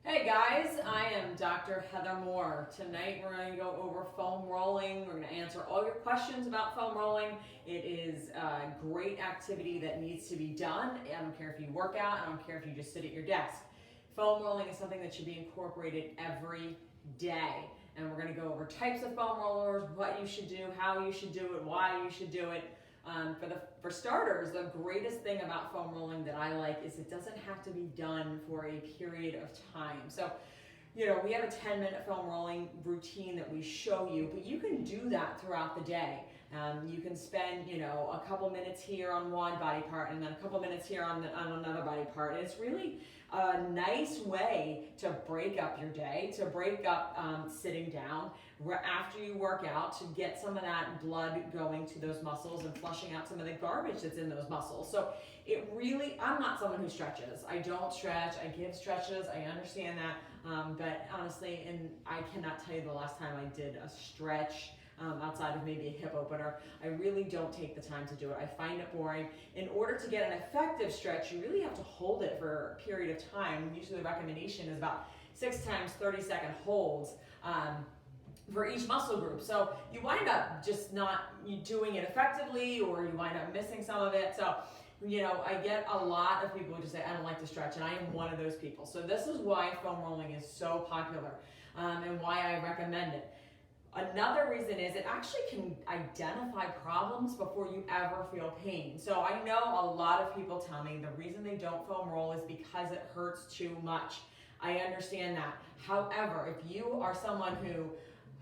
Hey guys, I am Dr. Heather Moore. Tonight we're going to go over foam rolling. We're going to answer all your questions about foam rolling. It is a great activity that needs to be done. I don't care if you work out, I don't care if you just sit at your desk. Foam rolling is something that should be incorporated every day. And we're going to go over types of foam rollers, what you should do, how you should do it, why you should do it. For starters, the greatest thing about foam rolling that I like is it doesn't have to be done for a period of time. So, we have a 10-minute foam rolling routine that we show you, but you can do that throughout the day. You can spend, a couple minutes here on one body part and then a couple minutes here on another body part. And it's really a nice way to break up your day, to break up sitting down after you work out, to get some of that blood going to those muscles and flushing out some of the garbage that's in those muscles. So I'm not someone who stretches. I don't stretch. I give stretches. I understand that. But honestly, I cannot tell you the last time I did a stretch outside of maybe a hip opener. I really don't take the time to do it. I find it boring. In order to get an effective stretch, you really have to hold it for a period of time. Usually the recommendation is about 6 times 30-second holds for each muscle group. So you wind up just not doing it effectively, or you wind up missing some of it. So I get a lot of people who just say, I don't like to stretch, and I am one of those people. So this is why foam rolling is so popular and why I recommend it. Another reason is it actually can identify problems before you ever feel pain. So I know a lot of people tell me the reason they don't foam roll is because it hurts too much. I understand that. However, if you are someone who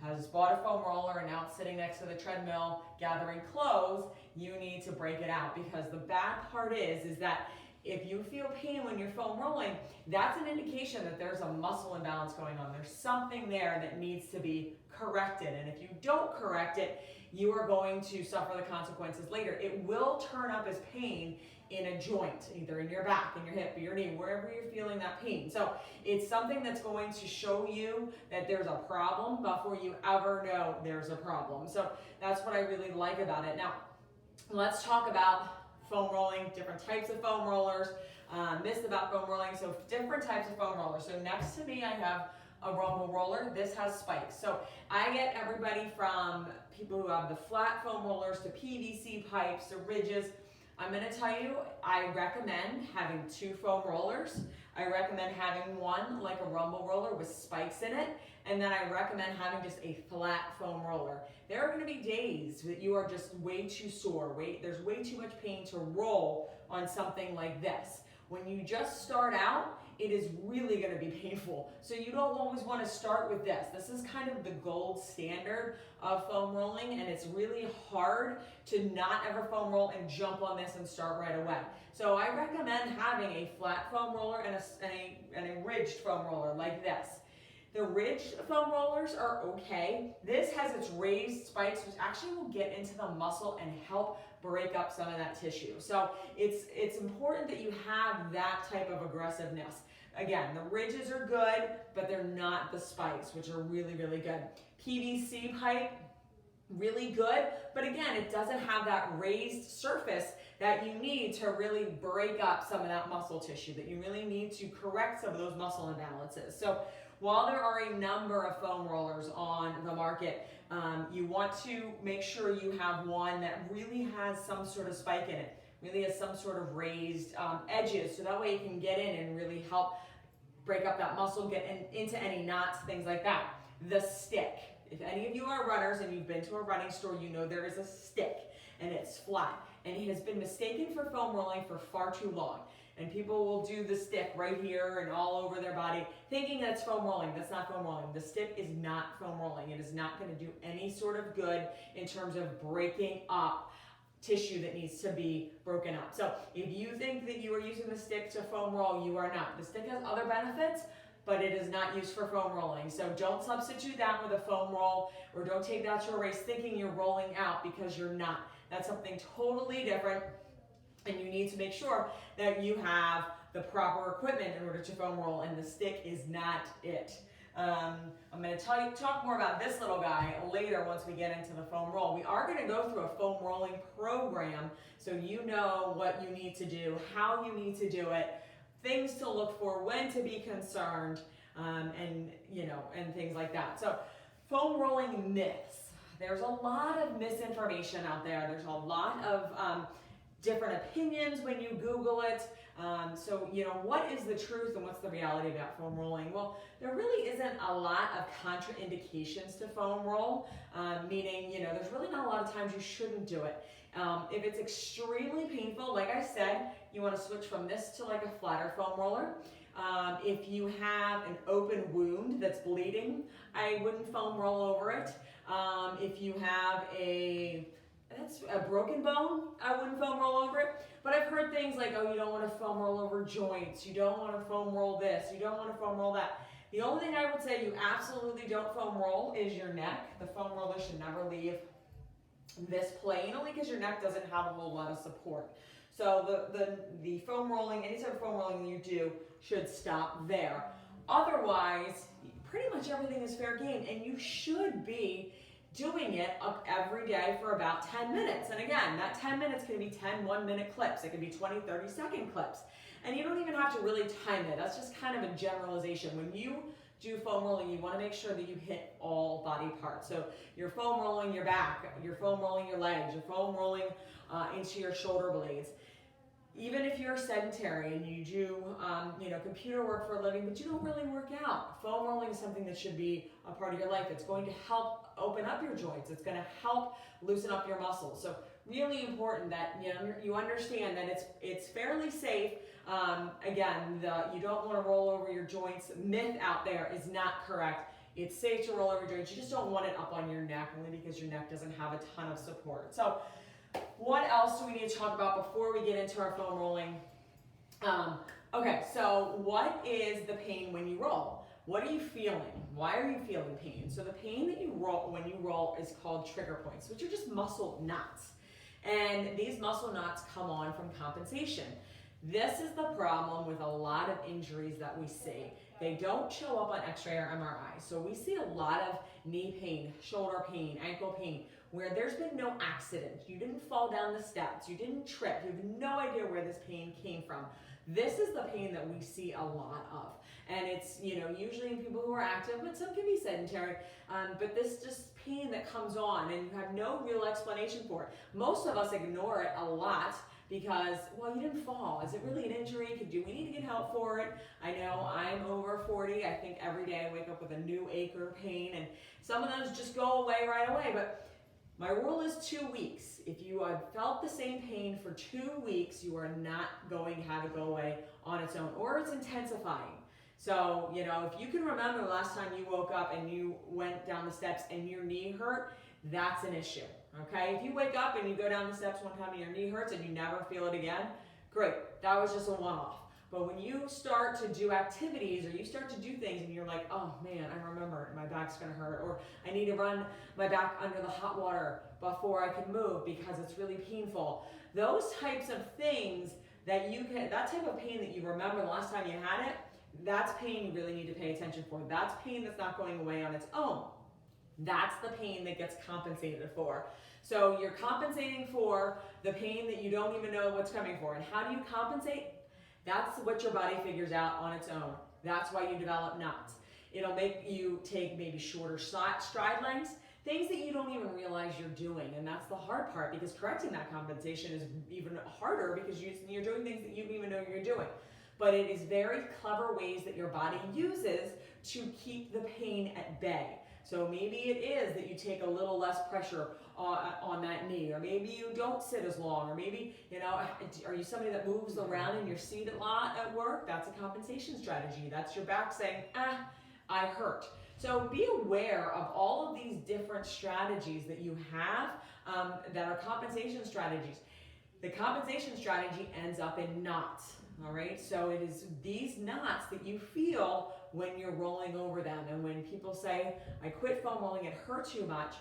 has bought a foam roller and now it's sitting next to the treadmill gathering clothes, you need to break it out, because the bad part is that if you feel pain when you're foam rolling, that's an indication that there's a muscle imbalance going on. There's something there that needs to be corrected. And if you don't correct it, you are going to suffer the consequences later. It will turn up as pain in a joint, either in your back, in your hip, or your knee, wherever you're feeling that pain. So it's something that's going to show you that there's a problem before you ever know there's a problem. So that's what I really like about it. Now, let's talk about foam rolling, different types of foam rollers, myths about foam rolling. So different types of foam rollers. So next to me I have a rumble roller. This has spikes. So I get everybody from people who have the flat foam rollers to PVC pipes to ridges. I'm going to tell you, I recommend having 2 foam rollers. I recommend having one like a rumble roller with spikes in it, and then I recommend having just a flat foam roller. There are going to be days that you are just way too sore. There's way too much pain to roll on something like this. When you just start out, it is really going to be painful. So you don't always want to start with this. This is kind of the gold standard of foam rolling, and it's really hard to not ever foam roll and jump on this and start right away. So I recommend having a flat foam roller and a ridged foam roller like this. The ridged foam rollers are okay. This has its raised spikes, which actually will get into the muscle and help break up some of that tissue. So it's important that you have that type of aggressiveness. Again, the ridges are good, but they're not the spikes, which are really, really good. PVC pipe, really good, but again, it doesn't have that raised surface that you need to really break up some of that muscle tissue, that you really need to correct some of those muscle imbalances. So while there are a number of foam rollers on the market, you want to make sure you have one that really has some sort of spike in it, really has some sort of raised edges, so that way you can get in and really help break up that muscle, get into any knots, things like that. The stick. If any of you are runners and you've been to a running store, you know there is a stick and it's flat, and it has been mistaken for foam rolling for far too long. And people will do the stick right here and all over their body, thinking that's foam rolling. That's not foam rolling. The stick is not foam rolling. It is not going to do any sort of good in terms of breaking up tissue that needs to be broken up. So if you think that you are using the stick to foam roll, you are not. The stick has other benefits, but it is not used for foam rolling. So don't substitute that with a foam roll, or don't take that to a race thinking you're rolling out, because you're not. That's something totally different. And you need to make sure that you have the proper equipment in order to foam roll, and the stick is not it. I'm going to talk more about this little guy later once we get into the foam roll. We are going to go through a foam rolling program so you know what you need to do, how you need to do it, things to look for, when to be concerned. and and things like that. So foam rolling myths. There's a lot of misinformation out there. There's a lot of different opinions when you Google it. So what is the truth and what's the reality about foam rolling? Well, there really isn't a lot of contraindications to foam roll, meaning, there's really not a lot of times you shouldn't do it. If it's extremely painful, like I said, you want to switch from this to like a flatter foam roller. If you have an open wound that's bleeding, I wouldn't foam roll over it. If you have a broken bone, I wouldn't foam roll over it. But I've heard things like, oh, you don't want to foam roll over joints, you don't want to foam roll this, you don't want to foam roll that. The only thing I would say you absolutely don't foam roll is your neck. The foam roller should never leave this plane, only because your neck doesn't have a whole lot of support. So the foam rolling, any type of foam rolling you do should stop there. Otherwise, pretty much everything is fair game, and you should be doing it up every day for about 10 minutes. And again, that 10 minutes can be 10 1-minute clips. It can be 20, 30-second clips. And you don't even have to really time it. That's just kind of a generalization. When you do foam rolling, you want to make sure that you hit all body parts. So you're foam rolling your back, you're foam rolling your legs, you're foam rolling into your shoulder blades. Even if you're sedentary and you do, computer work for a living, but you don't really work out, foam rolling is something that should be a part of your life. It's going to help open up your joints. It's going to help loosen up your muscles. So really important that you understand that it's fairly safe. Again, you don't want to roll over your joints. Myth out there is not correct. It's safe to roll over your joints. You just don't want it up on your neck, only because your neck doesn't have a ton of support. So what else do we need to talk about before we get into our foam rolling? Okay, so what is the pain when you roll? What are you feeling? Why are you feeling pain? So the pain that you roll when you roll is called trigger points, which are just muscle knots. And these muscle knots come on from compensation. This is the problem with a lot of injuries that we see. They don't show up on X-ray or MRI. So we see a lot of knee pain, shoulder pain, ankle pain, where there's been no accident. You didn't fall down the steps, you didn't trip, you have no idea where this pain came from. This is the pain that we see a lot of. And it's, usually in people who are active, but some can be sedentary. But this just pain that comes on and you have no real explanation for it. Most of us ignore it a lot because, well, you didn't fall. Is it really an injury? Do we need to get help for it? I know I'm over 40. I think every day I wake up with a new ache or pain, and some of those just go away right away. But my rule is 2 weeks. If you have felt the same pain for 2 weeks, you are not going to have it go away on its own, or it's intensifying. So, if you can remember the last time you woke up and you went down the steps and your knee hurt, that's an issue, okay? If you wake up and you go down the steps one time and your knee hurts and you never feel it again, great, that was just a one-off. But when you start to do activities or you start to do things and you're like, oh man, I remember my back's gonna hurt, or I need to run my back under the hot water before I can move because it's really painful. Those types of things that that type of pain that you remember the last time you had it, that's pain you really need to pay attention for. That's pain that's not going away on its own. That's the pain that gets compensated for. So you're compensating for the pain that you don't even know what's coming for. And how do you compensate? That's what your body figures out on its own. That's why you develop knots. It'll make you take maybe shorter stride lengths, things that you don't even realize you're doing. And that's the hard part, because correcting that compensation is even harder because you're doing things that you don't even know you're doing. But it is very clever ways that your body uses to keep the pain at bay. So maybe it is that you take a little less pressure on that knee, or maybe you don't sit as long, or maybe, are you somebody that moves around in your seat a lot at work? That's a compensation strategy. That's your back saying, I hurt. So be aware of all of these different strategies that you have that are compensation strategies. The compensation strategy ends up in knots. All right, so it is these knots that you feel when you're rolling over them. And when people say, I quit foam rolling, it hurt too much,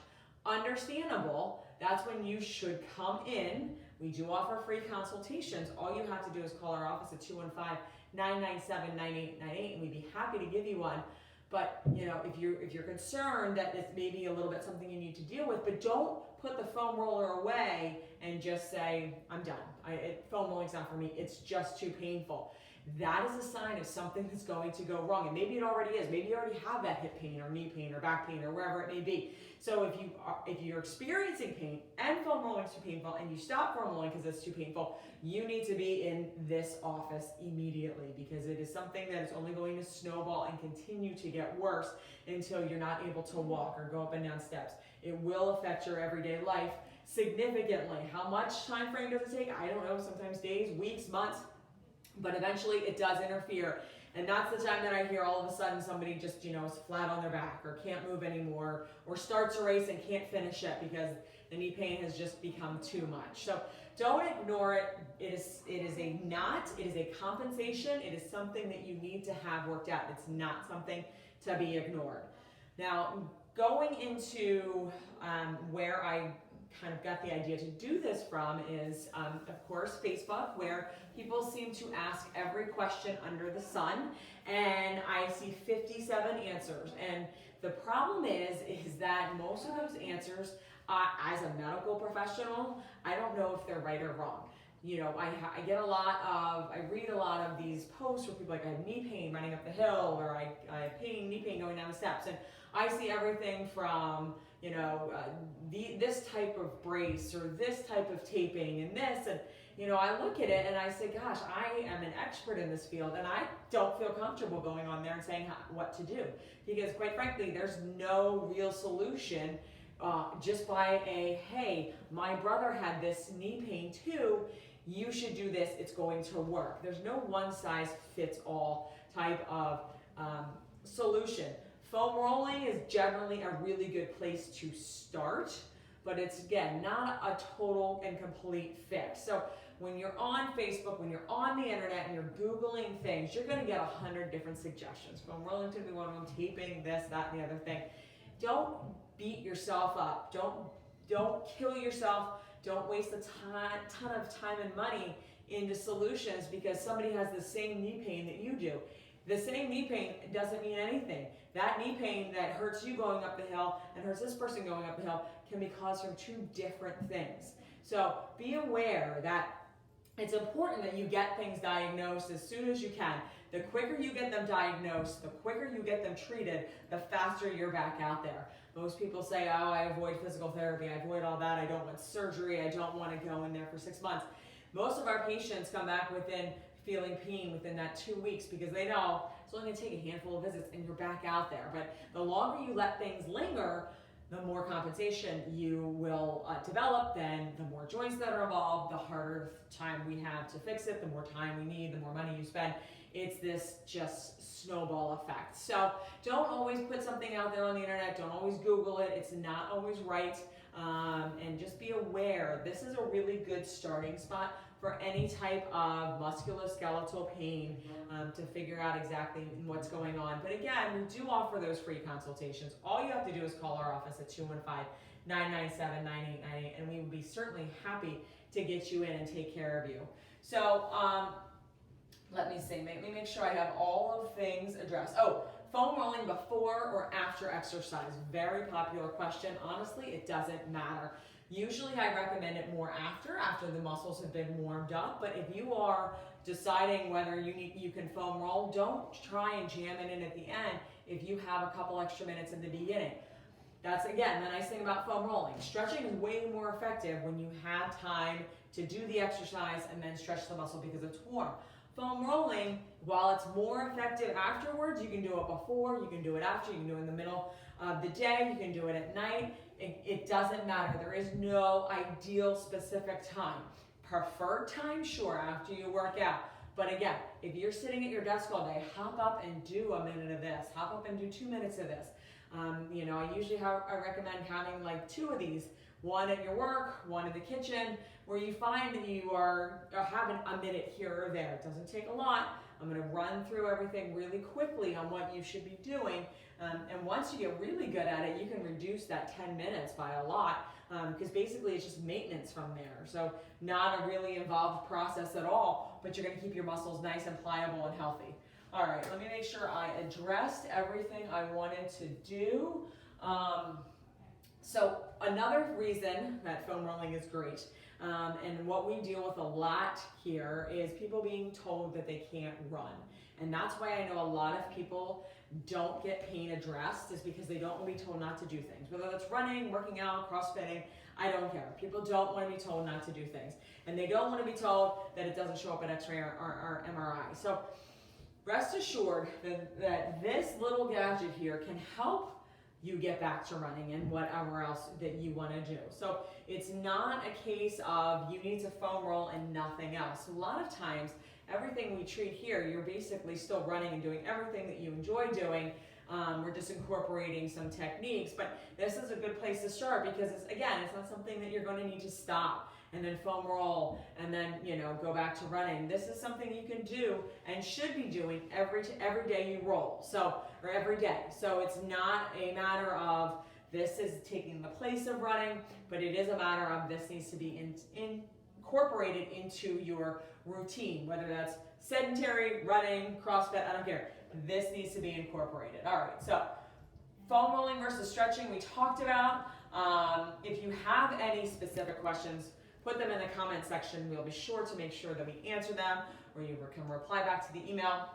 understandable. That's when you should come in. We do offer free consultations. All you have to do is call our office at 215-997-9898, and we'd be happy to give you one. But if you're concerned that this may be a little bit something you need to deal with, but don't put the foam roller away and just say, I'm done. Foam rolling's not for me. It's just too painful. that is a sign of something that's going to go wrong. And maybe it already is. Maybe you already have that hip pain or knee pain or back pain or wherever it may be. So if you're experiencing pain and foam rolling is too painful and you stop foam rolling because it's too painful, you need to be in this office immediately, because it is something that is only going to snowball and continue to get worse until you're not able to walk or go up and down steps. It will affect your everyday life significantly. How much time frame does it take? I don't know, sometimes days, weeks, months, but eventually it does interfere. And that's the time that I hear all of a sudden somebody just, is flat on their back or can't move anymore, or starts a race and can't finish it because the knee pain has just become too much. So don't ignore it. It is a compensation. It is something that you need to have worked out. It's not something to be ignored. Now, going into where I kind of got the idea to do this from is, of course, Facebook, where people seem to ask every question under the sun, and I see 57 answers. And the problem is that most of those answers, as a medical professional, I don't know if they're right or wrong. I read a lot of these posts where people are like, I have knee pain running up the hill, or I have knee pain going down the steps, and I see everything from, this type of brace or this type of taping and this, and I look at it and I say, gosh, I am an expert in this field, and I don't feel comfortable going on there and saying what to do, because quite frankly, there's no real solution just by hey, my brother had this knee pain too, you should do this, it's going to work. There's no one size fits all type of solution. Foam rolling is generally a really good place to start, but it's, again, not a total and complete fix. So when you're on Facebook, when you're on the internet and you're Googling things, you're going to get 100 different suggestions. Foam rolling to be one of them, taping, this, that, and the other thing. Don't beat yourself up. Don't kill yourself. Don't waste a ton of time and money into solutions because somebody has the same knee pain that you do. The same knee pain doesn't mean anything. That knee pain that hurts you going up the hill and hurts this person going up the hill can be caused from two different things. So be aware that it's important that you get things diagnosed as soon as you can. The quicker you get them diagnosed, the quicker you get them treated, the faster you're back out there. Most people say, oh, I avoid physical therapy, I avoid all that, I don't want surgery, I don't want to go in there for 6 months. Most of our patients come back feeling pain within that 2 weeks because they know it's only going to take a handful of visits and you're back out there. But the longer you let things linger, the more compensation you will develop, then the more joints that are involved, the harder time we have to fix it, the more time we need, the more money you spend. It's this just snowball effect. So don't always put something out there on the internet. Don't always Google it. It's not always right. And just be aware, this is a really good starting spot for any type of musculoskeletal pain to figure out exactly what's going on. But again, we do offer those free consultations. All you have to do is call our office at 215-997-9898, and we would be certainly happy to get you in and take care of you. So let me see, let me make sure I have all of things addressed. Oh, foam rolling before or after exercise. Very popular question. Honestly, it doesn't matter. Usually I recommend it more after the muscles have been warmed up, but if you are deciding whether you can foam roll, don't try and jam it in at the end if you have a couple extra minutes in the beginning. That's, again, the nice thing about foam rolling. Stretching is way more effective when you have time to do the exercise and then stretch the muscle because it's warm. Foam rolling, while it's more effective afterwards, you can do it before, you can do it after, you can do it in the middle of the day, you can do it at night. It doesn't matter. There is no ideal specific time. Preferred time, sure, after you work out. But again, if you're sitting at your desk all day, hop up and do a minute of this. Hop up and do 2 minutes of this. I usually I recommend having like 2 of these. One at your work, one in the kitchen, where you find that you are having a minute here or there. It doesn't take a lot. I'm going to run through everything really quickly on what you should be doing. And once you get really good at it, you can reduce that 10 minutes by a lot because basically it's just maintenance from there. So not a really involved process at all, but you're going to keep your muscles nice and pliable and healthy. All right, let me make sure I addressed everything I wanted to do. So another reason that foam rolling is great, and what we deal with a lot here, is people being told that they can't run. And that's why I know a lot of people don't get pain addressed, is because they don't want to be told not to do things. Whether that's running, working out, crossfitting, I don't care. People don't want to be told not to do things. And they don't want to be told that it doesn't show up at X-ray or MRI. So rest assured that this little gadget here can help you get back to running and whatever else that you want to do. So it's not a case of you need to foam roll and nothing else. A lot of times, everything we treat here, you're basically still running and doing everything that you enjoy doing. We're just incorporating some techniques, but this is a good place to start, because it's not something that you're going to need to stop and then foam roll and then, go back to running. This is something you can do and should be doing every day you roll. Or every day. So it's not a matter of this is taking the place of running, but it is a matter of this needs to be incorporated into your routine, whether that's sedentary, running, CrossFit, I don't care. This needs to be incorporated. All right, so foam rolling versus stretching we talked about. If you have any specific questions, put them in the comment section. We'll be sure to make sure that we answer them, or you can reply back to the email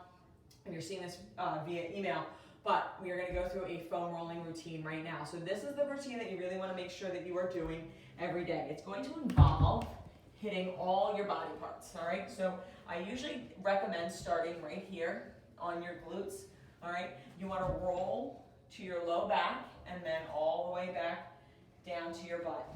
if you're seeing this via email. But we are going to go through a foam rolling routine right now. So this is the routine that you really want to make sure that you are doing every day. It's going to involve hitting all your body parts, all right? So I usually recommend starting right here on your glutes, all right? You want to roll to your low back and then all the way back down to your butt.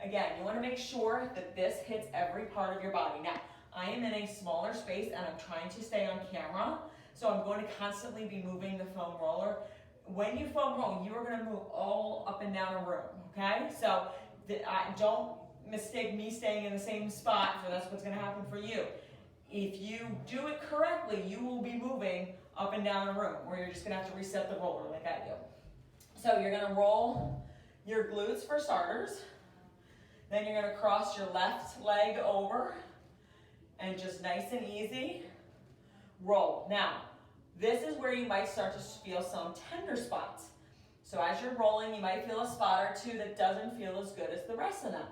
Again, you want to make sure that this hits every part of your body. Now, I am in a smaller space and I'm trying to stay on camera, so I'm going to constantly be moving the foam roller. When you foam roll, you are going to move all up and down a room, okay? So don't mistake me staying in the same spot for that's what's going to happen for you. If you do it correctly, you will be moving up and down a room, or you're just going to have to reset the roller like I do. So you're going to roll your glutes for starters. Then you're going to cross your left leg over and just nice and easy roll. Now, this is where you might start to feel some tender spots. So as you're rolling, you might feel a spot or two that doesn't feel as good as the rest of them.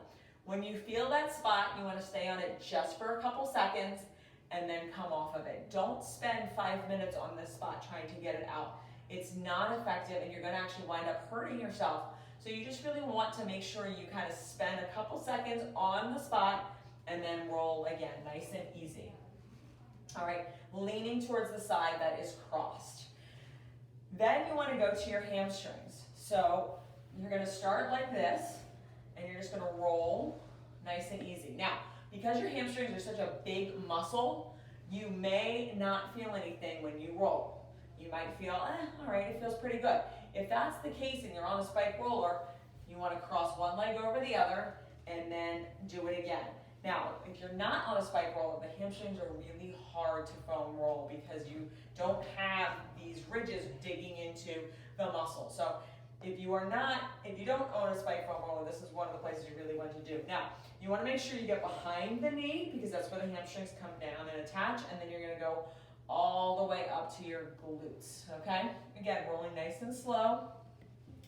When you feel that spot, you want to stay on it just for a couple seconds and then come off of it. Don't spend 5 minutes on this spot trying to get it out. It's not effective, and you're going to actually wind up hurting yourself. So you just really want to make sure you kind of spend a couple seconds on the spot and then roll again, nice and easy. All right, leaning towards the side that is crossed. Then you want to go to your hamstrings. So you're going to start like this, and you're just going to roll nice and easy. Now, because your hamstrings are such a big muscle, you may not feel anything when you roll. You might feel, all right, it feels pretty good. If that's the case and you're on a spike roller, you want to cross one leg over the other and then do it again. Now, if you're not on a spike roller, the hamstrings are really hard to foam roll because you don't have these ridges digging into the muscle. So if you don't own a spike foam roller, this is one of the places you really want to do. Now, you want to make sure you get behind the knee because that's where the hamstrings come down and attach, and then you're going to go all the way up to your glutes, okay? Again, rolling nice and slow,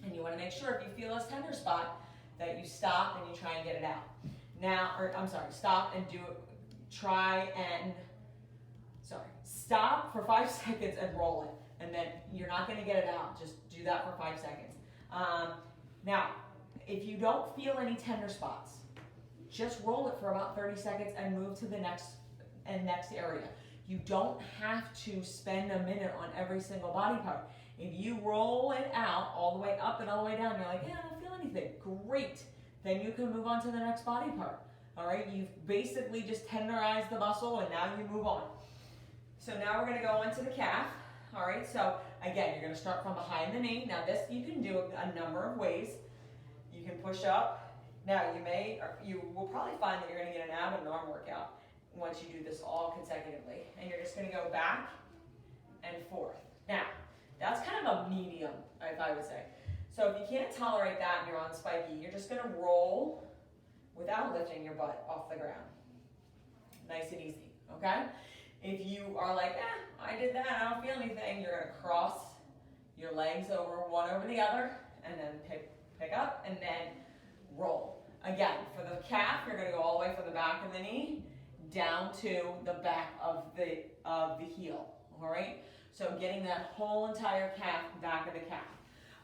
and you want to make sure if you feel a tender spot that you stop and you try and get it out. Now, stop and stop for 5 seconds and roll it, and then you're not going to get it out. Just do that for 5 seconds. Now, if you don't feel any tender spots, just roll it for about 30 seconds and move to the next area. You don't have to spend a minute on every single body part. If you roll it out all the way up and all the way down, you're like, I don't feel anything. Great. Then you can move on to the next body part. All right, you've basically just tenderized the muscle and now you move on. So now we're gonna go into the calf. All right, so again, you're gonna start from behind the knee. Now this you can do a number of ways. You can push up. Now you will probably find that you're gonna get an ab and arm workout once you do this all consecutively. And you're just gonna go back and forth. Now, that's kind of a medium, if I would say. So if you can't tolerate that and you're on spiky, you're just gonna roll without lifting your butt off the ground. Nice and easy, okay? If you are like, I did that, I don't feel anything, you're gonna cross your legs over one over the other and then pick pick up, and then roll. Again, for the calf, you're gonna go all the way from the back of the knee down to the back of the heel, all right? So getting that whole entire calf, back of the calf.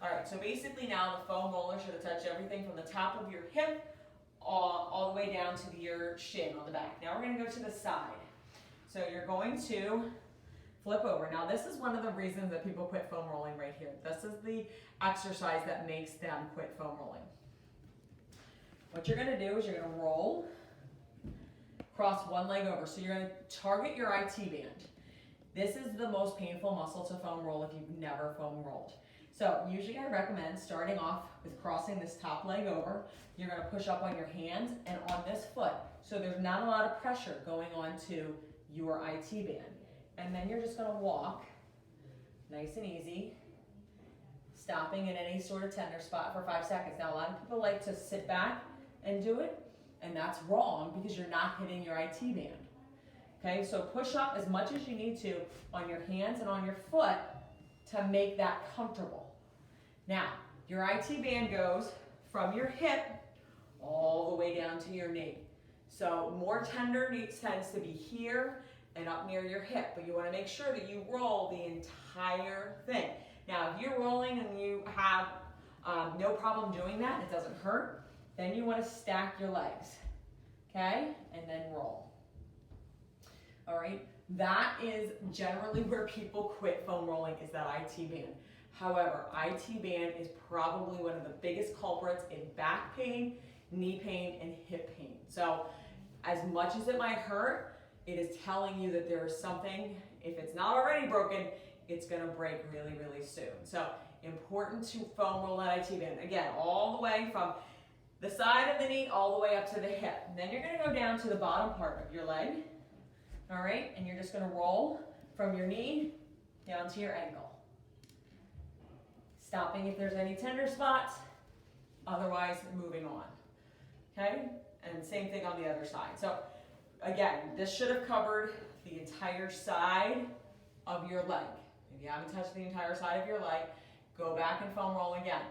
All right, so basically now the foam roller should touch everything from the top of your hip all the way down to your shin on the back. Now we're gonna go to the side. So you're going to flip over. Now this is one of the reasons that people quit foam rolling right here. This is the exercise that makes them quit foam rolling. What you're gonna do is you're gonna roll, cross one leg over. So you're gonna target your IT band. This is the most painful muscle to foam roll if you've never foam rolled. So usually I recommend starting off with crossing this top leg over. You're gonna push up on your hands and on this foot. So there's not a lot of pressure going onto your IT band. And then you're just gonna walk, nice and easy, stopping in any sort of tender spot for 5 seconds. Now a lot of people like to sit back and do it, and that's wrong because you're not hitting your IT band. Okay, so push up as much as you need to on your hands and on your foot to make that comfortable. Now, your IT band goes from your hip all the way down to your knee. So more tender tends to be here and up near your hip, but you want to make sure that you roll the entire thing. Now, if you're rolling and you have no problem doing that, it doesn't hurt, then you want to stack your legs, okay? And then roll. All right, that is generally where people quit foam rolling, is that IT band. However, IT band is probably one of the biggest culprits in back pain, knee pain, and hip pain. So as much as it might hurt, it is telling you that there is something, if it's not already broken, it's gonna break really, really soon. So important to foam roll that IT band. Again, all the way from the side of the knee all the way up to the hip. And then you're gonna go down to the bottom part of your leg, all right? And you're just gonna roll from your knee down to your ankle. Stopping if there's any tender spots, otherwise moving on, okay? And same thing on the other side. So again, this should have covered the entire side of your leg. If you haven't touched the entire side of your leg, go back and foam roll again.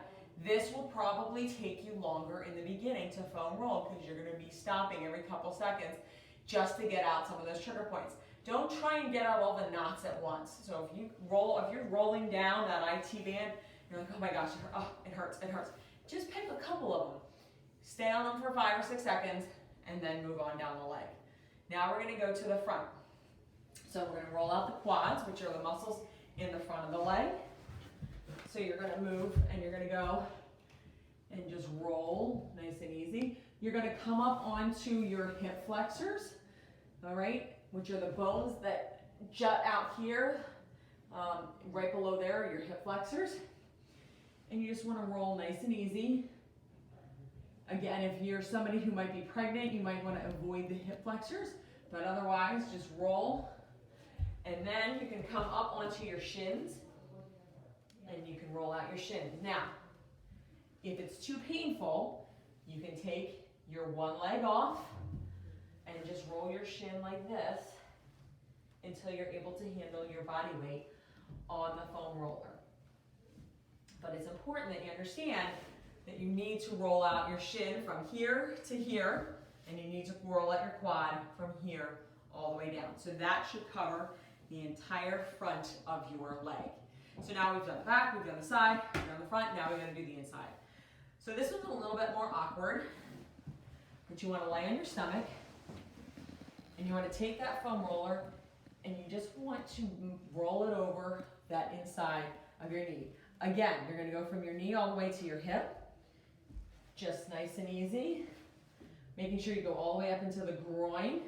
This will probably take you longer in the beginning to foam roll because you're gonna be stopping every couple seconds just to get out some of those trigger points. Don't try and get out all the knots at once. So if you're rolling down that IT band, you're like, oh my gosh, it hurts, it hurts. Just pick a couple of them. Stay on them for 5 or 6 seconds and then move on down the leg. Now we're gonna go to the front. So we're gonna roll out the quads, which are the muscles in the front of the leg. So you're gonna move and you're gonna go and just roll nice and easy. You're gonna come up onto your hip flexors, all right, which are the bones that jut out here, right below there are your hip flexors. And you just wanna roll nice and easy. Again, if you're somebody who might be pregnant, you might wanna avoid the hip flexors, but otherwise just roll. And then you can come up onto your shins and you can roll out your shins. Now, if it's too painful, you can take your one leg off and just roll your shin like this until you're able to handle your body weight on the foam roller. But it's important that you understand that you need to roll out your shin from here to here, and you need to roll out your quad from here all the way down. So that should cover the entire front of your leg. So now we've done the back, we've done the side, we've done the front, now we're gonna do the inside. So this one's a little bit more awkward, but you wanna lay on your stomach, and you wanna take that foam roller, and you just want to roll it over that inside of your knee. Again, you're gonna go from your knee all the way to your hip, just nice and easy, making sure you go all the way up into the groin,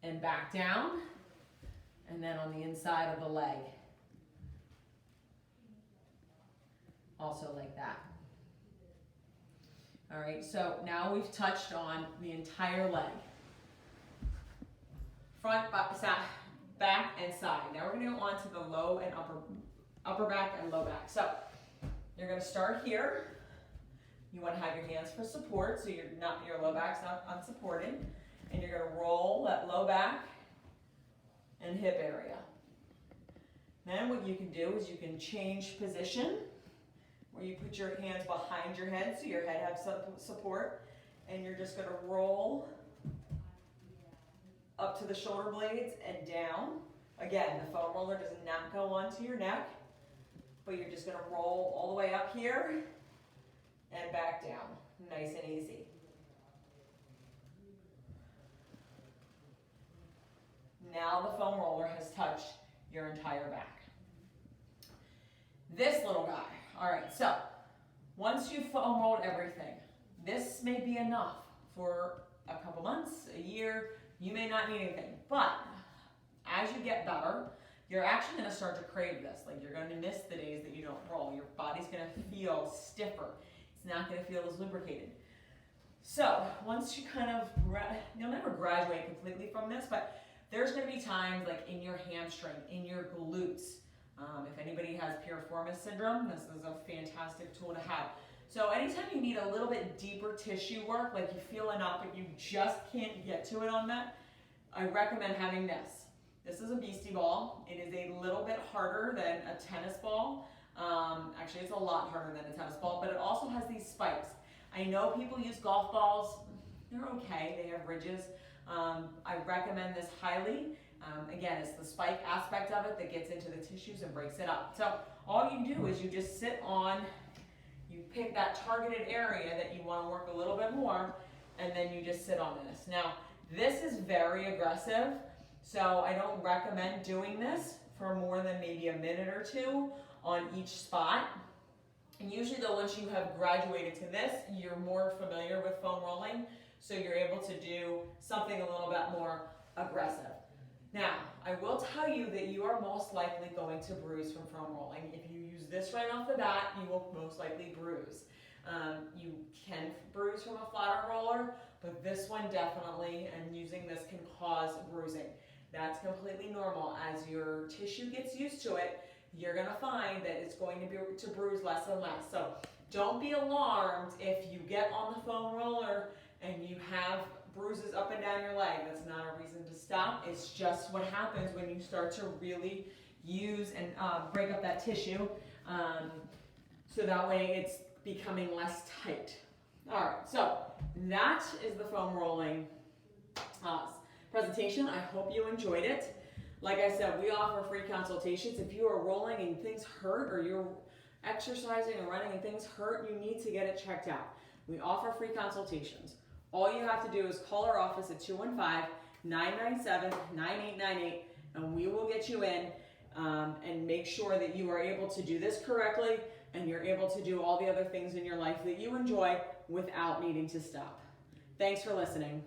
and back down, and then on the inside of the leg. Also like that. All right, so now we've touched on the entire leg. Front, back, and side. Now we're gonna go on to the low and upper back and low back. So you're gonna start here. You wanna have your hands for support, so your low back's not unsupported. And you're gonna roll that low back and hip area. Then what you can do is you can change position, where you put your hands behind your head so your head has some support, and you're just gonna roll up to the shoulder blades and down. Again, the foam roller does not go onto your neck, but you're just gonna roll all the way up here and back down. Nice and easy. Now the foam roller has touched your entire back. This little guy. All right, so once you've foam rolled everything, this may be enough for a couple months, a year. You may not need anything, but as you get better, you're actually going to start to crave this. Like, you're going to miss the days that you don't roll. Your body's going to feel stiffer. It's not going to feel as lubricated. So once you kind of, you'll never graduate completely from this, but there's going to be times like in your hamstring, in your glutes. If anybody has piriformis syndrome, this is a fantastic tool to have. So anytime you need a little bit deeper tissue work, like you feel enough but you just can't get to it on that, I recommend having this. This is a beastie ball. It is a little bit harder than a tennis ball. Actually, it's a lot harder than a tennis ball, but it also has these spikes. I know people use golf balls. They're okay. They have ridges. I recommend this highly. Again, it's the spike aspect of it that gets into the tissues and breaks it up. So all you do is you just sit on, you pick that targeted area that you want to work a little bit more, and then you just sit on this. Now, this is very aggressive, so I don't recommend doing this for more than maybe a minute or two on each spot. And usually though, once you have graduated to this, you're more familiar with foam rolling, so you're able to do something a little bit more aggressive. Now, I will tell you that you are most likely going to bruise from foam rolling. If you use this right off the bat, you will most likely bruise. You can bruise from a flatter roller, but this one definitely, and using this can cause bruising. That's completely normal. As your tissue gets used to it, you're gonna find that it's going to bruise less and less. So don't be alarmed if you get on the foam roller and you have bruises up and down your leg. That's not a reason to stop. It's just what happens when you start to really use and break up that tissue. So that way it's becoming less tight. All right, so that is the foam rolling presentation. I hope you enjoyed it. Like I said, we offer free consultations. If you are rolling and things hurt, or you're exercising and running and things hurt, you need to get it checked out. We offer free consultations. All you have to do is call our office at 215-997-9898, and we will get you in and make sure that you are able to do this correctly and you're able to do all the other things in your life that you enjoy without needing to stop. Thanks for listening.